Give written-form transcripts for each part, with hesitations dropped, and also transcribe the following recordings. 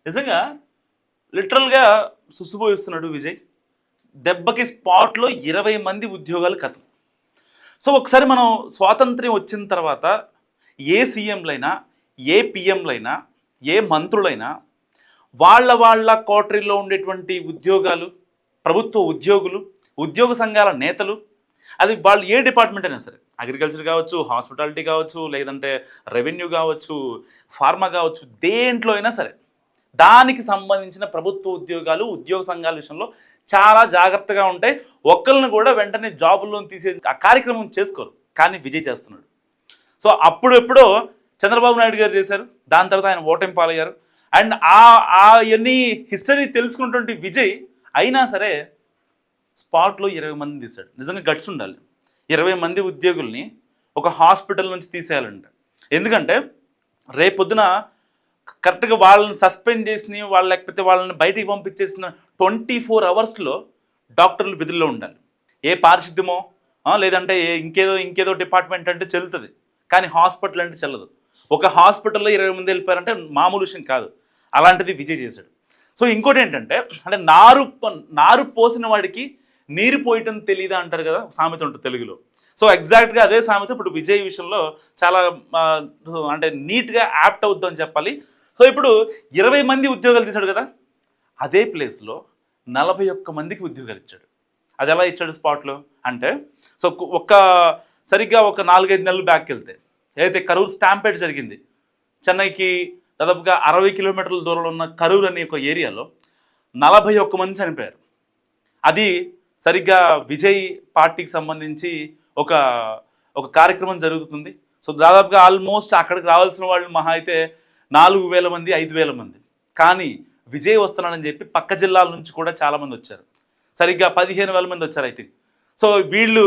నిజంగా లిటరల్‌గా సుస్సుపోయిస్తున్నాడు విజయ్. దెబ్బకి స్పాట్‌లో 20 మంది ఉద్యోగాలు ఖతం. సో ఒకసారి మనం స్వాతంత్ర్యం వచ్చిన తర్వాత ఏ సీఎంలైనా, ఏ పీఎంలైనా, ఏ మంత్రులైనా వాళ్ళ కోటరీలో ఉండేటువంటి ఉద్యోగాలు, ప్రభుత్వ ఉద్యోగులు, ఉద్యోగ సంఘాల నేతలు, అది వాళ్ళు ఏ డిపార్ట్మెంట్ అయినా సరే, అగ్రికల్చర్ కావచ్చు, హాస్పిటాలిటీ కావచ్చు, లేదంటే రెవెన్యూ కావచ్చు, ఫార్మా కావచ్చు, దేంట్లో అయినా సరే దానికి సంబంధించిన ప్రభుత్వ ఉద్యోగాలు, ఉద్యోగ సంఘాల విషయంలో చాలా జాగ్రత్తగా ఉంటాయి. ఒక్కళ్ళని కూడా వెంటనే జాబుల్లో తీసే ఆ కార్యక్రమం చేసుకోరు. కానీ విజయ్ చేస్తున్నాడు. సో అప్పుడు ఎప్పుడో చంద్రబాబు నాయుడు గారు చేశారు. దాని తర్వాత ఆయన ఓటమి పాలయ్యారు. అండ్ అవన్నీ హిస్టరీ తెలుసుకున్నటువంటి విజయ్ అయినా సరే స్పాట్లో 20 మందిని తీశాడు. నిజంగా గట్స్ ఉండాలి. 20 మంది ఉద్యోగుల్ని ఒక హాస్పిటల్ నుంచి తీసేయాలంట. ఎందుకంటే రేపొద్దున కరెక్ట్గా వాళ్ళని సస్పెండ్ చేసిన వాళ్ళు, లేకపోతే వాళ్ళని బయటికి పంపించేసిన 24 అవర్స్లో డాక్టర్లు విధుల్లో ఉండాలి. ఏ పారిశుద్ధ్యమో లేదంటే ఇంకేదో డిపార్ట్మెంట్ అంటే చెల్లుతుంది, కానీ హాస్పిటల్ అంటే చెల్లదు. ఒక హాస్పిటల్లో 20 మంది వెళ్ళిపోయారంటే మామూలు విషయం కాదు. అలాంటిది విజయ్ చేశాడు. సో ఇంకోటి ఏంటంటే, అంటే నారు పోసిన వాడికి నీరు పోయటం తెలియదా అంటారు కదా, సామెత ఉంటుంది తెలుగులో. సో ఎగ్జాక్ట్గా అదే సామెత ఇప్పుడు విజయ్ విషయంలో చాలా అంటే నీట్గా యాప్ట్ అవుద్దని చెప్పాలి. సో ఇప్పుడు 20 మంది ఉద్యోగాలు తీశాడు కదా, అదే ప్లేస్లో 41 మందికి ఉద్యోగాలు ఇచ్చాడు. అది ఎలా ఇచ్చాడు స్పాట్లో అంటే, సో సరిగ్గా ఒక 4-5 నెలలు బ్యాక్ వెళ్తే ఏదైతే కరూర్ స్టాంపేడ్ జరిగింది, చెన్నైకి దాదాపుగా 60 కిలోమీటర్ల దూరంలో ఉన్న కరూర్ అనే ఒక ఏరియాలో 41 మంది చనిపోయారు. అది సరిగ్గా విజయ్ పార్టీకి సంబంధించి ఒక కార్యక్రమం జరుగుతుంది. సో దాదాపుగా ఆల్మోస్ట్ అక్కడికి రావాల్సిన వాళ్ళు మహా అయితే 4,000 మంది, 5,000 మంది. కానీ విజయ్ వస్తున్నాడని చెప్పి పక్క జిల్లాల నుంచి కూడా చాలామంది వచ్చారు. సరిగ్గా 15,000 మంది వచ్చారు ఐ థింక్. సో వీళ్ళు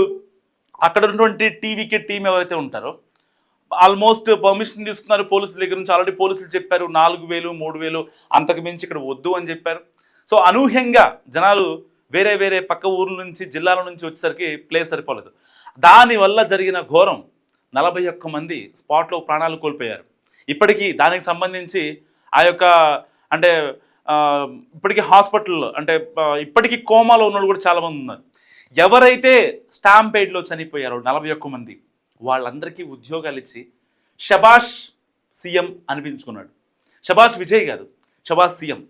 అక్కడ ఉన్నటువంటి టీవీకి టీం ఎవరైతే ఉంటారో ఆల్మోస్ట్ పర్మిషన్ తీసుకున్నారు పోలీసుల దగ్గర నుంచి. ఆల్రెడీ పోలీసులు చెప్పారు 4,000, 3,000 అంతకు మించి ఇక్కడ వద్దు అని చెప్పారు. సో అనూహ్యంగా జనాలు వేరే పక్క ఊర్ల నుంచి, జిల్లాల నుంచి వచ్చేసరికి ప్లేస్ సరిపోలేదు. దానివల్ల జరిగిన ఘోరం 41 మంది స్పాట్లో ప్రాణాలు కోల్పోయారు. ఇప్పటికీ దానికి సంబంధించి ఆ యొక్క అంటే ఇప్పటికీ హాస్పిటల్లో అంటే ఇప్పటికీ కోమాలో ఉన్నోళ్ళు కూడా చాలామంది ఉన్నారు. ఎవరైతే స్టాంపేడ్లో చనిపోయారో 41 మంది, వాళ్ళందరికీ ఉద్యోగాలు ఇచ్చి షబాష్ సీఎం అనిపించుకున్నాడు. షబాష్ విజయ్ కాదు, షబాష్ సీఎం.